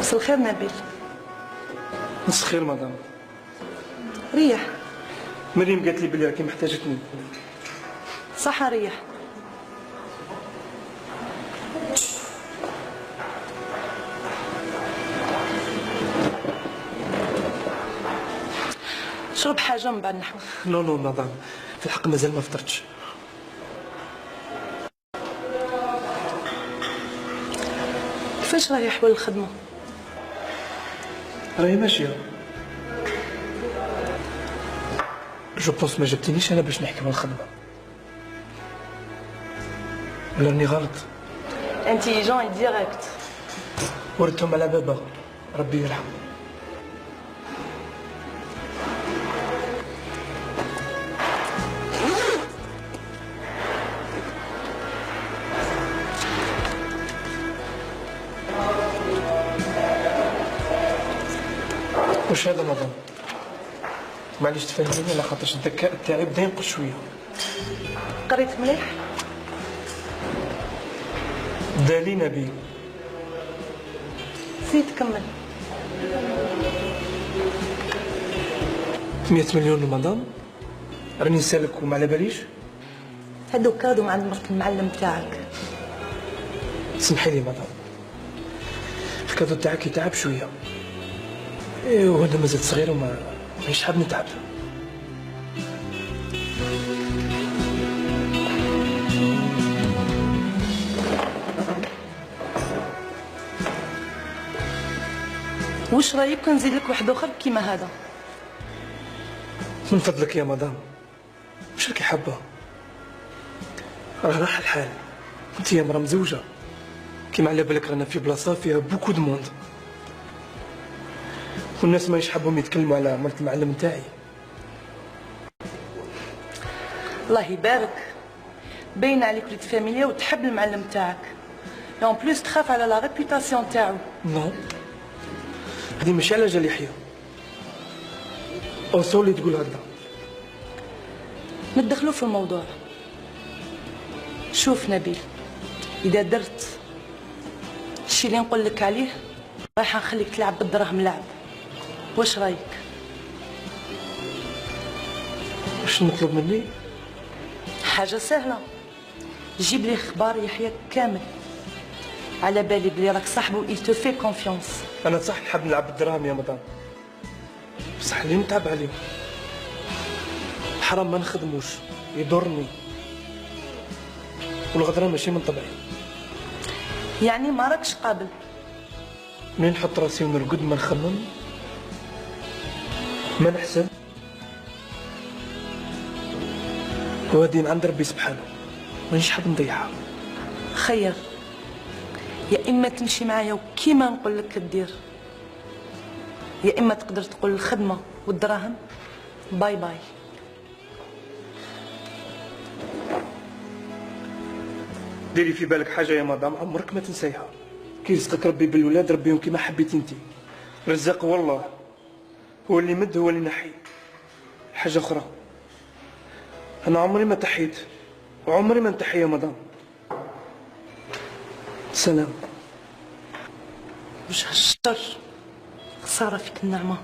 مساء الخير نبيل. مساء الخير مدام. ريح. مريم قالت لي بلي راكي محتاجتني. صح ريح. شرب حاجة من بعد نحو. نو مدام، في الحق مازال ما فطرتش. كيفاش راهي حوال الخدمة؟ راهي ماشية. جو بونس ما جبتنيش انا باش نحكي على الخدمة، ولا راني غلط؟ انتيليجون ديريكت. وردتهم على بابا، ربي يرحمه. واش هذا مدام؟ معليش تفهميني على خاطرش الذكاء تاعي بدا ينقص شويه. قريت مليح؟ دالي نبيل. زيد كمل. 100 مليون مدام؟ راني نسالك وما على باليش؟ هادو كادو من عند مرت المعلم تاعك. سمحي لي مدام، الكادو تاعك يتعب شويه. وانا مازلت صغير وما مانيش حاب نتعب. واش رايك كون نزيد لك واحد اخر كيما هذا؟ من فضلك يا مدام، واش راكي حابه؟ راه راح الحال، انت يا مرا مزوجه، كيما على بالك رانا في بلاصه فيها بوكو دو موند، والناس ما يحبهم يتكلموا على مرت المعلم نتاعي. الله يبارك، باين عليك وليد فاميليا وتحب المعلم تاعك، اون بلوس تخاف على لا ريبيوتاسيون تاعو. نو، هذه ماشي على جال يحيى، اوصو اللي تقول هكذا. ندخلوا في الموضوع. شوف نبيل، اذا درت الشي اللي نقول لك عليه راح نخليك تلعب بالدراهم لعب. واش رايك؟ واش نطلب مني؟ حاجه سهله، جيب لي اخبار يحيى كامل، على بالي بلي راك صاحبه il te fait confiance. انا صح نحب نلعب بالدراهم يا مدام، بصح اللي نتعب عليه حرام ما نخدموش، يضرني، والغدره ماشي من طبعي. يعني ما راكش قابل؟ منين نحط راسي ونرقد ما نخمم ما نحسب، وهادي من عند ربي سبحانه، مانيش حاب نضيعها. خير، يا اما تمشي معايا وكيما نقول لك دير، يا اما تقدر تقول الخدمه والدراهم باي باي. ديري في بالك حاجه يا مدام عمرك ما تنسيها، كي يرزقك ربي بالولاد ربيهم كيما حبيتي انت، رزاق والله، هو اللي يمد هو اللي ينحي. حاجه اخرى، انا عمري ما تحيت وعمري ما نتحي يا مدام. سلام. وش هالشر، خساره فيك النعمه.